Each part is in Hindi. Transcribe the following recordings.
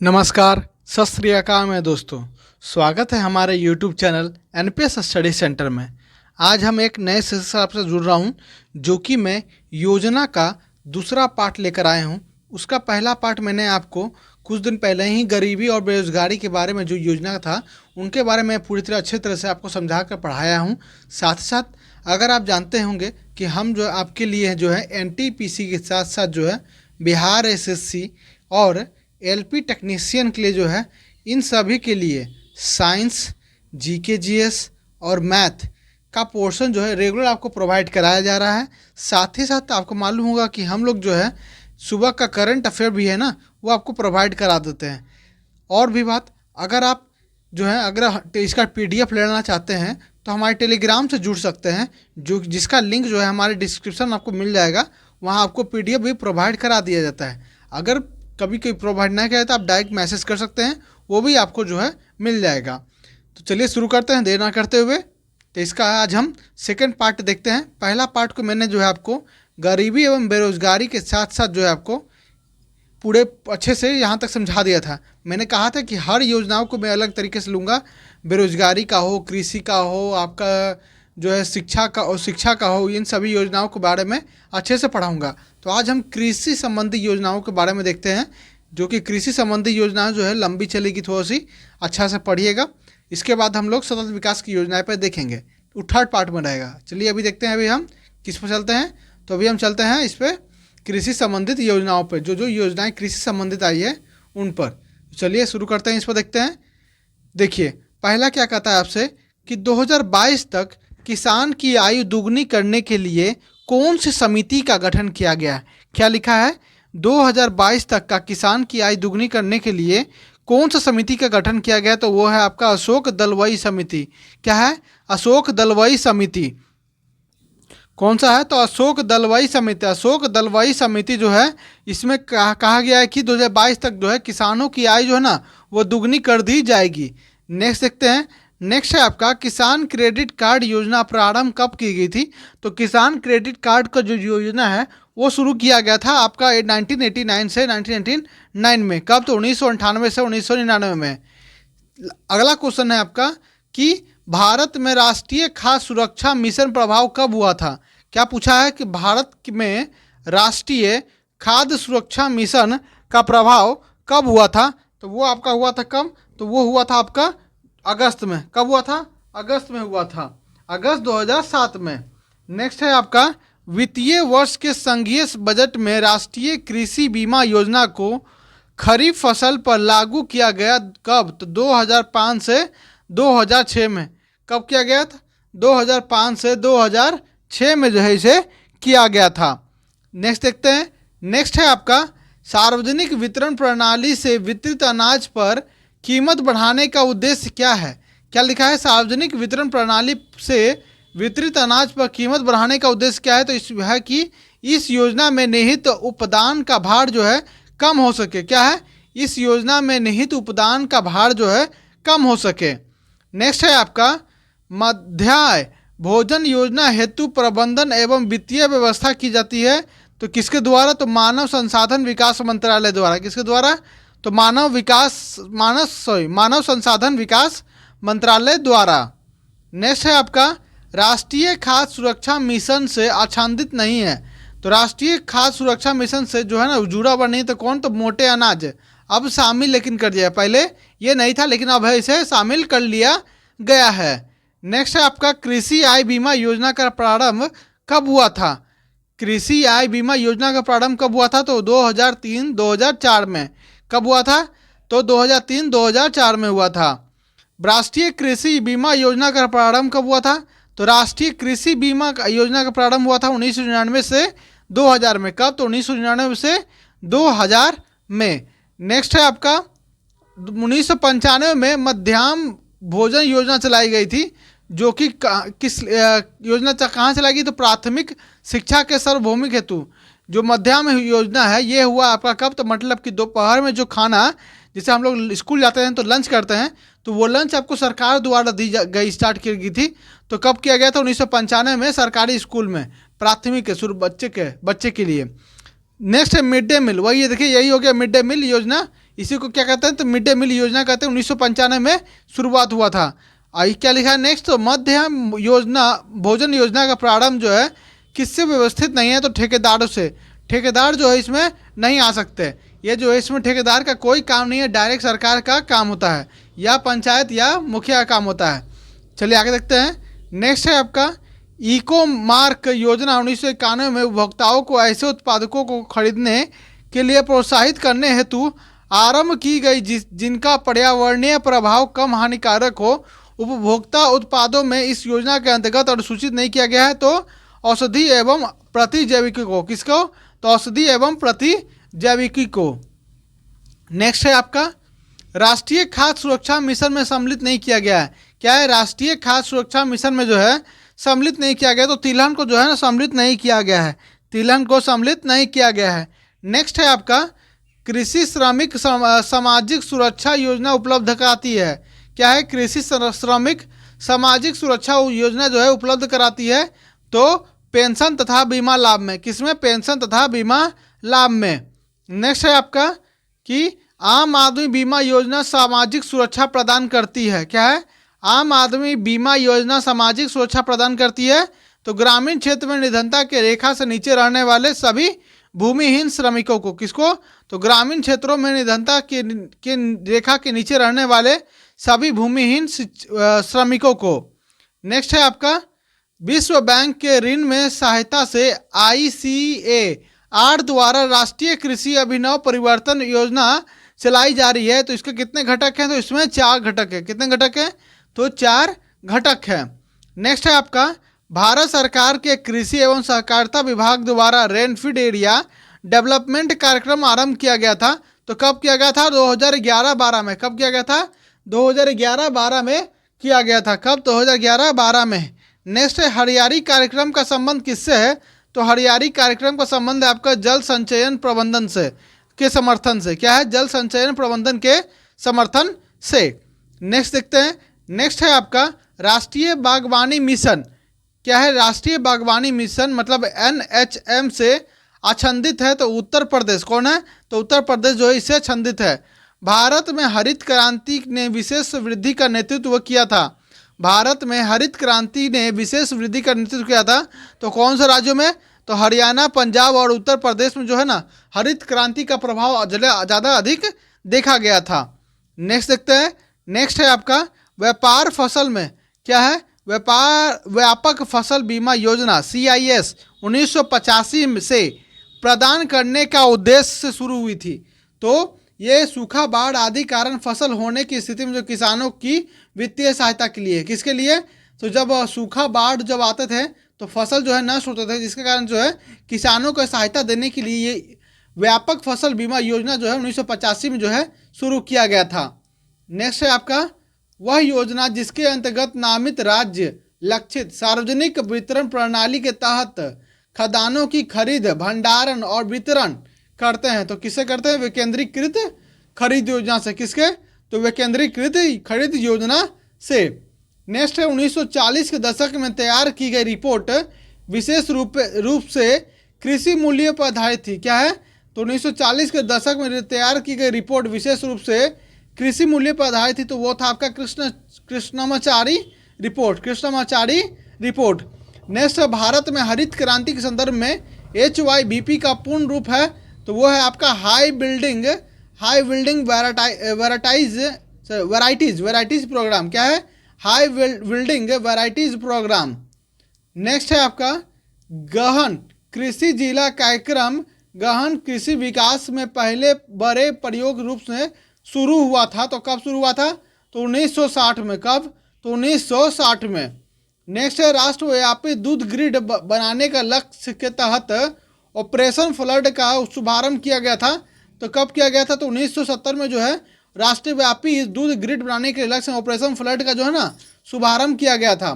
नमस्कार, सत श्री अकाल में दोस्तों। स्वागत है हमारे YouTube channel NPS study centre में। आज हम एक नए सेशन से आपसे जुड़ रहा हूं, जो कि मैं योजना का दूसरा पार्ट लेकर आया हूं। उसका पहला पार्ट मैंने आपको कुछ दिन पहले ही गरीबी और बेरोजगारी के बारे में जो योजना था उनके बारे में पूरी तरह अच्छे तरह से आपको समझा कर पढ़ाया हूँ। साथ ही साथ अगर आप जानते होंगे कि हम जो आपके लिए जो है एनटीपीसी के साथ साथ जो है बिहार एसएससी और एलपी टेक्नीशियन के लिए जो है इन सभी के लिए साइंस, जीके, जीएस और मैथ का पोर्शन जो है रेगुलर आपको प्रोवाइड कराया जा रहा है। साथ ही साथ आपको मालूम होगा कि हम लोग जो है सुबह का करंट अफेयर भी है ना, वो आपको प्रोवाइड करा देते हैं। और भी बात, अगर आप जो है अगर इसका पीडीएफ लेना चाहते हैं तो हमारे टेलीग्राम से जुड़ सकते हैं, जो जिसका लिंक जो है हमारे डिस्क्रिप्शन आपको मिल जाएगा। वहाँ आपको पीडीएफ भी प्रोवाइड करा दिया जाता है। अगर कभी कोई प्रोवाइड ना किया तो आप डायरेक्ट मैसेज कर सकते हैं, वो भी आपको जो है मिल जाएगा। तो चलिए शुरू करते हैं देर ना करते हुए। तो इसका आज हम सेकंड पार्ट देखते हैं। पहला पार्ट को मैंने जो है आपको गरीबी एवं बेरोजगारी के साथ साथ जो है आपको पूरे अच्छे से यहाँ तक समझा दिया था। मैंने कहा था कि हर योजनाओं को मैं अलग तरीके से लूँगा, बेरोजगारी का हो, कृषि का हो, आपका जो है शिक्षा का हो, इन सभी योजनाओं के बारे में अच्छे से पढ़ाऊँगा। तो आज हम कृषि संबंधी योजनाओं के बारे में देखते हैं, जो कि कृषि संबंधी योजनाएं जो है लंबी चलेगी, थोड़ी सी अच्छा से पढ़िएगा। इसके बाद हम लोग सतत विकास की योजनाएं पर देखेंगे, वो थर्ड पार्ट में रहेगा। चलिए अभी देखते हैं, अभी हम किस पर चलते हैं। तो अभी हम चलते हैं इस पर कृषि संबंधित योजनाओं पर, जो जो योजनाएं कृषि संबंधित आई है उन पर। चलिए शुरू करते हैं, इस पर देखते हैं। देखिए पहला क्या कहता है आपसे कि 2022 तक किसान की आयु दुगनी करने के लिए कौन सी समिति का गठन किया गया है। क्या लिखा है, 2022 तक का किसान की आय दुगनी करने के लिए कौन सा समिति का गठन किया गया। तो वो है आपका अशोक दलवाई समिति। क्या है, अशोक दलवाई समिति। कौन सा है, तो अशोक दलवाई समिति। अशोक दलवाई समिति जो है इसमें कहा गया है कि 2022 तक जो है किसानों की आय जो है ना वो दुगनी कर दी जाएगी। नेक्स्ट देखते हैं। नेक्स्ट है आपका किसान क्रेडिट कार्ड योजना प्रारंभ कब की गई थी। तो किसान क्रेडिट कार्ड का जो योजना है वो शुरू किया गया था आपका 1989 से 1999 में। कब, तो 1998 से 1999 में। अगला क्वेश्चन है आपका कि भारत में राष्ट्रीय खाद्य सुरक्षा मिशन प्रभाव कब हुआ था। क्या पूछा है कि भारत में राष्ट्रीय खाद्य सुरक्षा मिशन का प्रभाव कब हुआ था। तो वो आपका हुआ था कब, तो वो हुआ था आपका अगस्त में। कब हुआ था, अगस्त में हुआ था, अगस्त 2007 में। नेक्स्ट है आपका वित्तीय वर्ष के संघीय बजट में राष्ट्रीय कृषि बीमा योजना को खरीफ फसल पर लागू किया गया कब। तो 2005 से 2006 में। कब किया गया था, 2005 से 2006 में जो है इसे किया गया था। नेक्स्ट देखते हैं। नेक्स्ट है आपका सार्वजनिक वितरण प्रणाली से वितरित अनाज पर कीमत बढ़ाने का उद्देश्य क्या है। क्या लिखा है, सार्वजनिक वितरण प्रणाली से वितरित अनाज पर कीमत बढ़ाने का उद्देश्य क्या है। तो इस है कि इस योजना में निहित उपदान का भार जो है कम हो सके। क्या है, इस योजना में निहित उपदान का भार जो है कम हो सके। नेक्स्ट है आपका मध्याह्न भोजन योजना हेतु प्रबंधन एवं वित्तीय व्यवस्था की जाती है। तो किसके द्वारा, तो मानव संसाधन विकास मंत्रालय द्वारा। किसके द्वारा, तो मानव संसाधन विकास मंत्रालय द्वारा। नेक्स्ट है आपका राष्ट्रीय खाद्य सुरक्षा मिशन से आच्छादित नहीं है। तो राष्ट्रीय खाद्य सुरक्षा मिशन से जो है ना जुड़ा हुआ नहीं, तो कौन, तो मोटे अनाज अब शामिल लेकिन कर दिया। पहले ये नहीं था लेकिन अब इसे शामिल कर लिया गया है। नेक्स्ट है आपका कृषि आय बीमा योजना का प्रारंभ कब हुआ था। कृषि आय बीमा योजना का प्रारंभ कब हुआ था, तो 2003-2004 में। कब हुआ था, तो 2003-2004 में हुआ था। राष्ट्रीय कृषि बीमा योजना का प्रारंभ कब हुआ था, तो राष्ट्रीय कृषि बीमा योजना का प्रारंभ हुआ था 1999 से 2000 में। कब, तो 1999 से 2000 में। नेक्स्ट है आपका 1995 में मध्याह्न भोजन योजना चलाई गई थी, जो कि किस योजना कहाँ चलाई गई, तो प्राथमिक शिक्षा के सार्वभौमिक हेतु जो मध्याह्न योजना है ये हुआ आपका कब, तो मतलब कि दोपहर में जो खाना, जैसे हम लोग स्कूल जाते हैं तो लंच करते हैं, तो वो लंच आपको सरकार द्वारा दी गई, स्टार्ट की गई थी। तो कब किया गया था, 1995 में सरकारी स्कूल में, प्राथमिक के शुरू बच्चे के लिए। नेक्स्ट है मिड डे मील, वही ये देखिए यही हो गया मिड डे मील योजना। इसी को क्या कहते हैं, तो मिड डे मील योजना कहते हैं। 1995 में शुरुआत हुआ था। आई क्या लिखा है नेक्स्ट, तो मध्याह्न योजना भोजन योजना का प्रारंभ जो है किससे व्यवस्थित नहीं है, तो ठेकेदारों से। ठेकेदार जो है इसमें नहीं आ सकते। ये जो है इसमें ठेकेदार का कोई काम नहीं है, डायरेक्ट सरकार का काम होता है, या पंचायत या मुखिया का काम होता है। चलिए आगे देखते हैं। नेक्स्ट है आपका इको मार्क योजना। 1991 में उपभोक्ताओं को ऐसे उत्पादकों को खरीदने के लिए प्रोत्साहित करने हेतु आरंभ की गई, जिनका पर्यावरणीय प्रभाव कम हानिकारक हो। उपभोक्ता उत्पादों में इस योजना के अंतर्गत अनुसूचित नहीं किया गया है, तो औषधि एवं प्रतिजैविकी को। किसको, तो औषधि एवं प्रतिजैविकी को। नेक्स्ट है आपका राष्ट्रीय खाद्य सुरक्षा मिशन में सम्मिलित नहीं किया गया है। क्या है, राष्ट्रीय खाद्य सुरक्षा मिशन में जो है सम्मिलित नहीं किया गया, तो तिलहन को जो है ना सम्मिलित नहीं किया गया है। तिलहन को सम्मिलित नहीं किया गया है। नेक्स्ट है आपका कृषि श्रमिक सामाजिक सुरक्षा योजना उपलब्ध कराती है। क्या है, कृषि श्रमिक सामाजिक सुरक्षा योजना जो है उपलब्ध कराती है, तो पेंशन तथा बीमा लाभ में। किसमें, पेंशन तथा बीमा लाभ में। नेक्स्ट है आपका कि आम आदमी बीमा योजना सामाजिक सुरक्षा प्रदान करती है। क्या है, आम आदमी बीमा योजना सामाजिक सुरक्षा प्रदान करती है, तो ग्रामीण क्षेत्र में निर्धनता के रेखा से नीचे रहने वाले सभी भूमिहीन श्रमिकों को। किसको, तो ग्रामीण क्षेत्रों में निर्धनता के रेखा के नीचे रहने वाले सभी भूमिहीन श्रमिकों को। नेक्स्ट है आपका विश्व बैंक के ऋण में सहायता से ICAR द्वारा राष्ट्रीय कृषि अभिनव परिवर्तन योजना चलाई जा रही है, तो इसके कितने घटक हैं, तो इसमें 4 घटक है। कितने घटक हैं, तो 4 घटक है। नेक्स्ट है आपका भारत सरकार के कृषि एवं सहकारिता विभाग द्वारा रेनफीड एरिया डेवलपमेंट कार्यक्रम आरंभ किया गया था, तो कब किया गया था, 2011-12 में। कब किया गया था, 2011-12 में किया गया था। कब, 2011-12 में। नेक्स्ट है हरियाली कार्यक्रम का संबंध किससे है, तो हरियाली कार्यक्रम का संबंध है आपका जल संचयन प्रबंधन से के समर्थन से। क्या है, जल संचयन प्रबंधन के समर्थन से। नेक्स्ट देखते हैं। नेक्स्ट है आपका राष्ट्रीय बागवानी मिशन। क्या है, राष्ट्रीय बागवानी मिशन मतलब NHM से आच्छादित है, तो उत्तर प्रदेश। कौन है, तो उत्तर प्रदेश जो है इससे आच्छादित है। भारत में हरित क्रांति ने विशेष वृद्धि का नेतृत्व किया था। भारत में हरित क्रांति ने विशेष वृद्धि का नेतृत्व किया था, तो कौन से राज्यों में, तो हरियाणा, पंजाब और उत्तर प्रदेश में जो है ना हरित क्रांति का प्रभाव ज़्यादा अधिक देखा गया था। नेक्स्ट देखते हैं। नेक्स्ट है आपका व्यापार फसल में। क्या है, व्यापक फसल बीमा योजना CIS 1985 से प्रदान करने का उद्देश्य से शुरू हुई थी। तो ये सूखा, बाढ़ आदि कारण फसल होने की स्थिति में जो किसानों की वित्तीय सहायता के लिए। किसके लिए, तो जब सूखा, बाढ़ जब आते थे तो फसल जो है नष्ट होते थे, जिसके कारण जो है किसानों को सहायता देने के लिए ये व्यापक फसल बीमा योजना जो है 1985 में जो है शुरू किया गया था। नेक्स्ट है आपका वह योजना जिसके अंतर्गत नामित राज्य लक्षित सार्वजनिक वितरण प्रणाली के तहत खदानों की खरीद, भंडारण और वितरण करते हैं, तो किससे करते हैं, विकेंद्रीकृत खरीद योजना से। किसके, तो विकेंद्रीकृत खरीद योजना से। नेक्स्ट है 1940 के दशक में तैयार की गई रिपोर्ट विशेष रूप से कृषि मूल्य पर आधारित थी। क्या है, तो 1940 के दशक में तैयार की गई रिपोर्ट विशेष रूप से कृषि मूल्य पर आधारित थी, तो वो था आपका Krishnamachari report. Krishnamachari report. Next Bharat में हरित क्रांति के संदर्भ में HYBP का पूर्ण रूप है, तो वो है आपका हाई बिल्डिंग वैराइटीज प्रोग्राम। क्या है, high building varieties programme. Next है आपका गहन कृषि जिला कार्यक्रम। गहन कृषि विकास में पहले बड़े प्रयोग रूप से शुरू हुआ था, तो कब शुरू हुआ था, तो 1960 में। कब, तो 1960 में। नेक्स्ट है राष्ट्रव्यापी दूध ग्रिड बनाने का लक्ष्य के तहत ऑपरेशन फ्लड का शुभारंभ किया गया था, तो कब किया गया था, तो 1970 में जो है राष्ट्रव्यापी दूध ग्रिड बनाने के लक्ष्य ऑपरेशन फ्लड का जो है ना शुभारंभ किया गया था।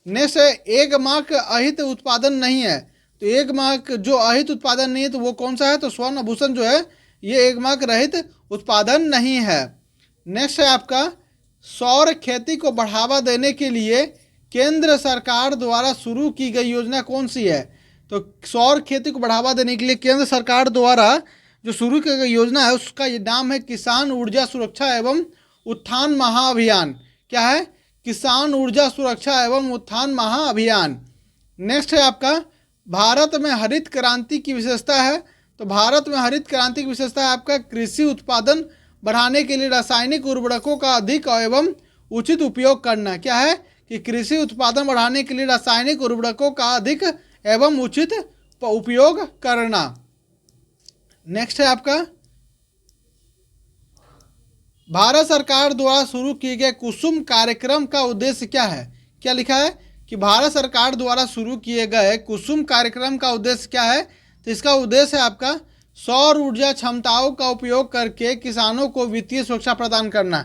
नेक्स्ट है एक मार्क अहित उत्पादन नहीं है, तो एक मार्क जो अहित उत्पादन नहीं है तो वो कौन सा है, तो स्वर्ण आभूषण जो है ये एक मार्क रहित उत्पादन नहीं है। नेक्स्ट है आपका सौर खेती को बढ़ावा देने के लिए केंद्र सरकार द्वारा शुरू की गई योजना कौन सी है, तो सौर खेती को बढ़ावा देने के लिए केंद्र सरकार द्वारा जो शुरू की गई योजना है उसका ये नाम है किसान ऊर्जा सुरक्षा एवं उत्थान महाअभियान। क्या है? किसान ऊर्जा सुरक्षा एवं उत्थान महाअभियान। नेक्स्ट है आपका भारत में हरित क्रांति की विशेषता है। तो भारत में हरित क्रांति की विशेषता है आपका कृषि उत्पादन बढ़ाने के लिए रासायनिक उर्वरकों का अधिक एवं उचित उपयोग करना। क्या है कि कृषि उत्पादन बढ़ाने के लिए रासायनिक उर्वरकों का अधिक एवं उचित उपयोग करना। नेक्स्ट है आपका भारत सरकार द्वारा शुरू किए गए कुसुम कार्यक्रम का उद्देश्य क्या है? क्या लिखा है कि भारत सरकार द्वारा शुरू किए गए कुसुम कार्यक्रम का उद्देश्य क्या है? तो इसका उद्देश्य है आपका सौर ऊर्जा क्षमताओं का उपयोग करके किसानों को वित्तीय सुरक्षा प्रदान करना।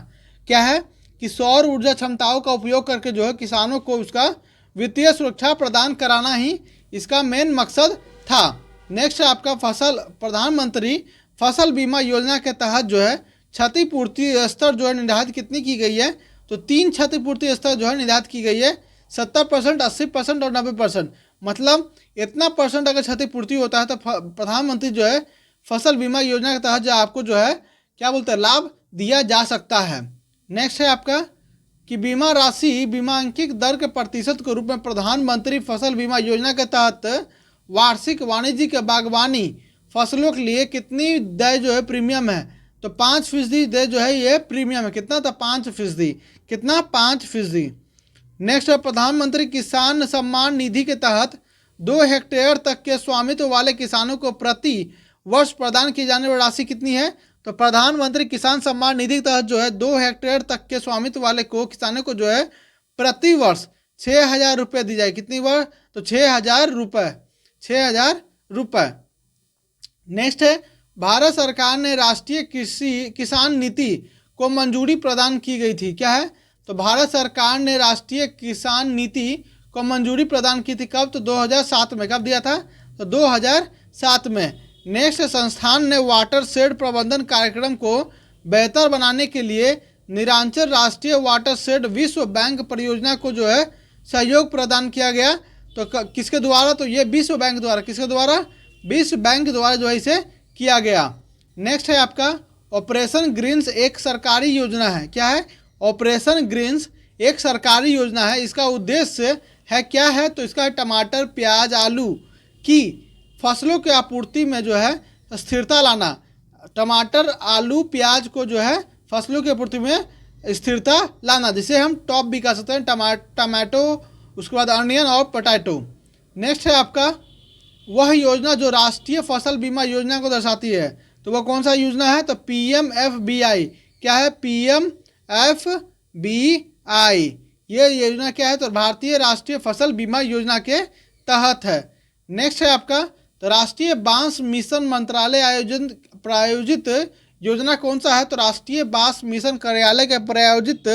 क्या है कि सौर ऊर्जा क्षमताओं का उपयोग करके जो है किसानों को उसका वित्तीय सुरक्षा प्रदान कराना ही इसका मेन मकसद था। नेक्स्ट है आपका प्रधानमंत्री फसल बीमा योजना के तहत जो है क्षतिपूर्ति स्तर जो है निर्धारित कितनी की गई है? तो 3 क्षतिपूर्ति स्तर जो है निर्धारित की गई है, 70%, 80% और 90%। मतलब इतना परसेंट अगर क्षतिपूर्ति होता है तो प्रधानमंत्री जो है फसल बीमा योजना के तहत जो आपको जो है क्या बोलते हैं लाभ दिया जा सकता है। नेक्स्ट है आपका कि बीमा राशि बीमांकित दर के प्रतिशत के रूप में प्रधानमंत्री फसल बीमा योजना के तहत वार्षिक वाणिज्यिक बागवानी फसलों के लिए कितनी दर जो है प्रीमियम है? तो 5% दर जो है ये प्रीमियम है। कितना था? 5%। कितना? 5%। नेक्स्ट है प्रधानमंत्री किसान सम्मान निधि के तहत 2 हेक्टेयर तक के स्वामित्व वाले किसानों को प्रति वर्ष प्रदान की जाने वाली राशि कितनी है? तो प्रधानमंत्री किसान सम्मान निधि के तहत जो है 2 हेक्टेयर तक के स्वामित्व वाले को किसानों को जो है प्रति वर्ष 6,000 रुपये दी जाए। कितनी वर्ष? तो 6,000 रुपये। 6,000 रुपये। नेक्स्ट है भारत सरकार ने राष्ट्रीय किसान नीति को मंजूरी प्रदान की गई थी। क्या है? तो भारत सरकार ने राष्ट्रीय किसान नीति को मंजूरी प्रदान की थी। कब? तो 2007 में। कब दिया था? तो 2007 में। नेक्स्ट संस्थान ने वाटर शेड प्रबंधन कार्यक्रम को बेहतर बनाने के लिए निरांचल राष्ट्रीय वाटर शेड विश्व बैंक परियोजना को जो है सहयोग प्रदान किया गया। तो किसके द्वारा? तो ये विश्व बैंक द्वारा। किसके द्वारा? विश्व बैंक द्वारा जो है इसे किया गया। नेक्स्ट है आपका ऑपरेशन ग्रीन्स एक सरकारी योजना है। क्या है? ऑपरेशन ग्रीन्स एक सरकारी योजना है। इसका उद्देश्य है क्या है? तो इसका टमाटर प्याज आलू की फसलों की आपूर्ति में जो है स्थिरता लाना। टमाटर आलू प्याज को जो है फसलों की आपूर्ति में स्थिरता लाना, जिसे हम टॉप भी कह सकते हैं। टमाटो, उसके बाद अनियन और पोटैटो। नेक्स्ट है आपका वह योजना जो राष्ट्रीय फसल बीमा योजना को दर्शाती है। तो वह कौन सा योजना है? तो PMFBI। क्या है? PMFBI। ये योजना क्या है? तो भारतीय राष्ट्रीय फसल बीमा योजना के तहत है। नेक्स्ट है आपका तो राष्ट्रीय बांस मिशन मंत्रालय प्रायोजित योजना कौन सा है? तो राष्ट्रीय बांस मिशन कार्यालय के प्रायोजित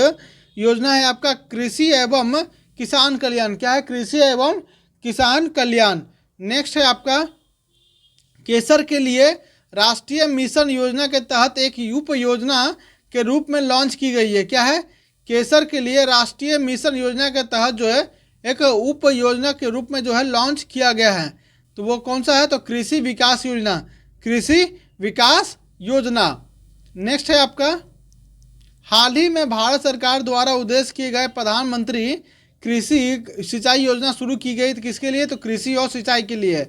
योजना है आपका कृषि एवं किसान कल्याण। क्या है? कृषि एवं किसान कल्याण। नेक्स्ट है आपका केसर के लिए राष्ट्रीय मिशन योजना के तहत एक उप योजना के रूप में लॉन्च की गई है। क्या है? केसर के लिए राष्ट्रीय मिशन योजना के तहत जो है एक उप योजना के रूप में जो है लॉन्च किया गया है। तो वो कौन सा है? तो कृषि विकास योजना। कृषि विकास योजना। नेक्स्ट है आपका हाल ही में भारत सरकार द्वारा उद्देश्य किए गए प्रधानमंत्री कृषि सिंचाई योजना शुरू की गई। तो किसके लिए? तो कृषि और सिंचाई के लिए।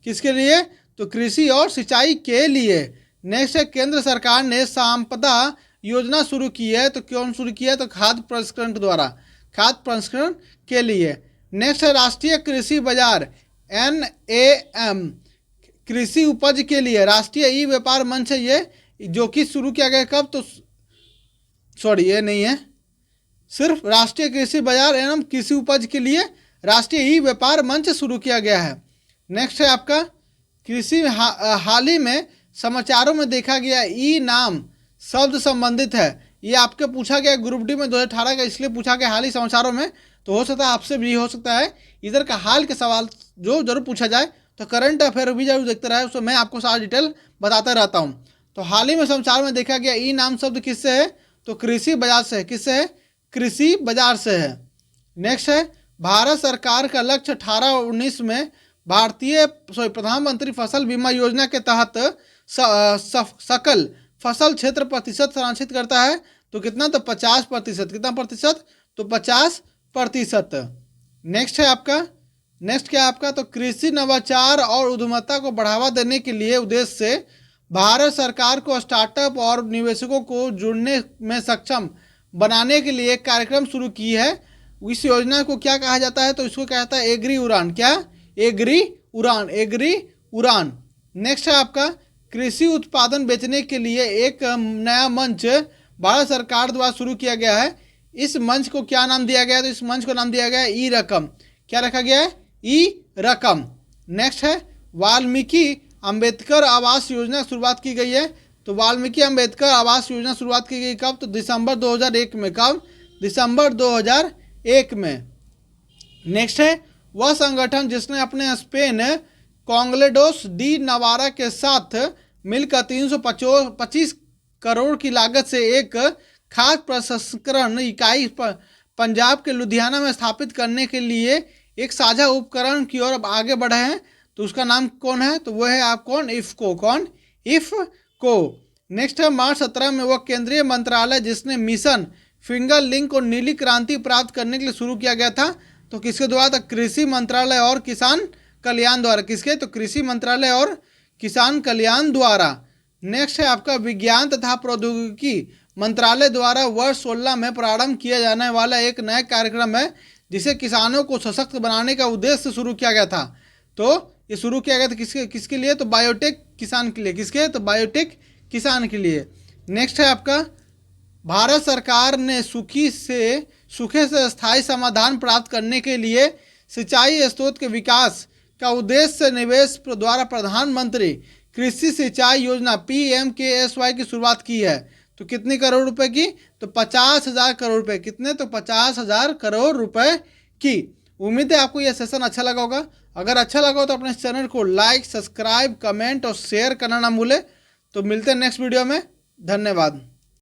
किसके लिए? तो कृषि और सिंचाई के लिए। नेक्स्ट है केंद्र सरकार ने संपदा योजना शुरू की है। तो कौन शुरू किया है? तो खाद्य प्रसंस्करण के द्वारा, खाद्य प्रसंस्करण के लिए। नेक्स्ट है राष्ट्रीय कृषि बाजार NAM कृषि उपज के लिए राष्ट्रीय ई व्यापार मंच है ये, जो कि शुरू किया गया कब? तो सॉरी ये नहीं है, सिर्फ राष्ट्रीय कृषि बाजार एवं कृषि उपज के लिए राष्ट्रीय ई व्यापार मंच शुरू किया गया है। नेक्स्ट है आपका कृषि हाल ही में समाचारों में देखा गया ई नाम शब्द संबंधित है। ये आपके पूछा गया ग्रुप डी में 2018 का, इसलिए पूछा गया हाल ही समाचारों में। तो हो सकता है आपसे भी हो सकता है इधर का हाल के सवाल जो जरूर पूछा जाए। तो करंट अफेयर भी जरूर देखते रहे, उसमें मैं आपको सारा डिटेल बताता रहता हूँ। तो हाल ही में समाचार में देखा गया ई नाम शब्द किससे है? तो कृषि बाजार से है। किससे है? कृषि बाजार से है। नेक्स्ट है भारत सरकार का लक्ष्य 18-19 में प्रधानमंत्री फसल बीमा योजना के तहत सकल फसल क्षेत्र प्रतिशत संरक्षित करता है। तो कितना? तो 50%। कितना प्रतिशत? तो 50%। नेक्स्ट है आपका, नेक्स्ट क्या है आपका? तो कृषि नवाचार और उद्यमिता को बढ़ावा देने के लिए उद्देश्य से भारत सरकार को स्टार्टअप और निवेशकों को जुड़ने में सक्षम बनाने के लिए एक कार्यक्रम शुरू की है। इस योजना को क्या कहा जाता है? तो इसको क्या कहता है? एग्री उड़ान। क्या? एग्री उड़ान, एग्री उड़ान। नेक्स्ट है आपका, कृषि उत्पादन बेचने के लिए एक नया मंच भारत सरकार द्वारा शुरू किया गया है। इस मंच को क्या नाम दिया गया है? तो इस मंच को नाम दिया गया है ई रकम। क्या रखा गया है? ई रकम। नेक्स्ट है, वाल्मीकि अंबेडकर आवास योजना की शुरुआत की गई है। तो वाल्मीकि अंबेडकर आवास योजना शुरुआत की गई कब? तो दिसंबर 2001 में। कब? दिसंबर 2001 में। नेक्स्ट है, वह संगठन जिसने अपने स्पेन कांग्लेडोस डी नवारा के साथ मिलकर 325 करोड़ की लागत से एक खाद्य प्रसंस्करण इकाई पंजाब के लुधियाना में स्थापित करने के लिए एक साझा उपकरण की ओर आगे बढ़े हैं। तो उसका नाम कौन है? तो वह है आप कौन? इफ्को। कौन? इफ्को। नेक्स्ट है, मार्च 17 में वह केंद्रीय मंत्रालय जिसने मिशन फिंगर लिंक को नीली क्रांति प्राप्त करने के लिए शुरू किया गया था। तो किसके द्वारा? तो कृषि मंत्रालय और किसान कल्याण द्वारा। किसके? तो कृषि मंत्रालय और किसान कल्याण द्वारा। नेक्स्ट है आपका, विज्ञान तथा प्रौद्योगिकी मंत्रालय द्वारा वर्ष 16 में प्रारंभ किया जाने वाला एक नया कार्यक्रम है जिसे किसानों को सशक्त बनाने का उद्देश्य से शुरू किया गया था। तो ये शुरू किया गया था किसके किसके लिए? तो बायोटेक किसान के लिए। किसके? तो बायोटेक किसान के लिए। नेक्स्ट है आपका, भारत सरकार ने सूखे से स्थायी समाधान प्राप्त करने के लिए सिंचाई स्रोत के विकास का उद्देश्य से निवेश द्वारा प्रधानमंत्री कृषि सिंचाई योजना PMKSY की शुरुआत की है। तो कितनी करोड़ रुपए की? तो 50,000 करोड़ रुपए। कितने? तो 50,000 करोड़ रुपए की। उम्मीद है आपको यह सेशन अच्छा लगा होगा। अगर अच्छा लगा हो तो अपने चैनल को लाइक, सब्सक्राइब, कमेंट और शेयर करना ना भूलें। तो मिलते हैं नेक्स्ट वीडियो में। धन्यवाद।